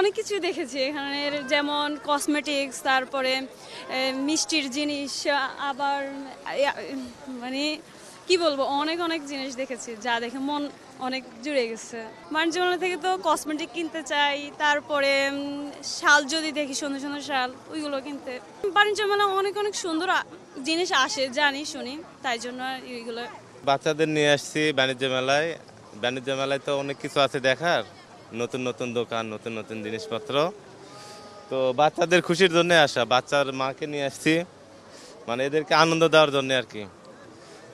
অনেক কিছু দেখেছি এখানে, যেমন কসমেটিক্স, তারপরে মিষ্টির জিনিস, আবার মানে কি বলবো, অনেক অনেক জিনিস দেখেছি যা দেখে মন অনেক জুড়ে গেছে। বাণিজ্য মেলা থেকে তো কসমেটিক কিনতে চাই, তারপরে শাল যদি দেখি, সুন্দর সুন্দর শাল, ওইগুলো কিনতে। বাণিজ্য মেলা অনেক অনেক সুন্দর জিনিস আসে, জানি শুনি, তাই জন্য এইগুলো। বাচ্চাদের নিয়ে আসছি বাণিজ্য মেলায়। বাণিজ্য মেলায় তো অনেক কিছু আছে দেখার, নতুন নতুন দোকান, নতুন নতুন জিনিসপত্র। তো বাচ্চাদের খুশির জন্য আসা, বাচ্চার মাকে নিয়ে আসছি, মানে এদেরকে আনন্দ দেওয়ার জন্য আর কি।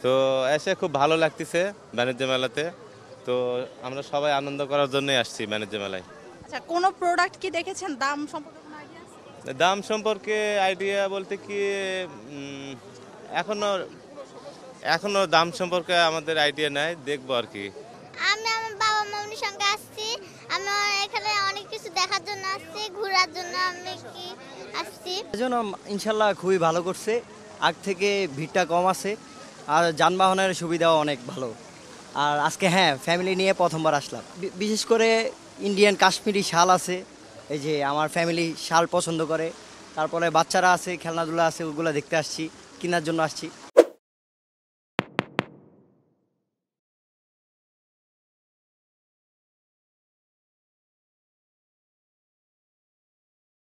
তো এসে খুব ভালো লাগতেছে বাণিজ্য মেলাতে। তো আমরা সবাই আনন্দ করার জন্যই আসছি বাণিজ্য মেলায়। আচ্ছা, কোনো প্রোডাক্ট কি দেখেছেন, দাম সম্পর্কে কোনো আইডিয়া আছে? দাম সম্পর্কে আইডিয়া বলতে কি, উম, এখনো এখনো দাম সম্পর্কে আমাদের আইডিয়া নাই, দেখবো আর কি। আমি আমার বাবা মামির সঙ্গে আসছি। আমি এখানে অনেক কিছু দেখার জন্য আসছি, ঘোরার জন্য আমি কি আসছি। এজন্য ইনশাল্লাহ খুবই ভালো করছে, আগ থেকে ভিড়টা কম আছে, আর যানবাহনের সুবিধাও অনেক ভালো। আর আজকে হ্যাঁ ফ্যামিলি নিয়ে প্রথমবার আসলাম। বিশেষ করে ইন্ডিয়ান কাশ্মীরি শাল আছে, এই যে আমার ফ্যামিলি শাল পছন্দ করে। তারপরে বাচ্চারা আছে, খেলনাধুলা আছে, ওগুলো দেখতে আসছি, কেনার জন্য আসছি।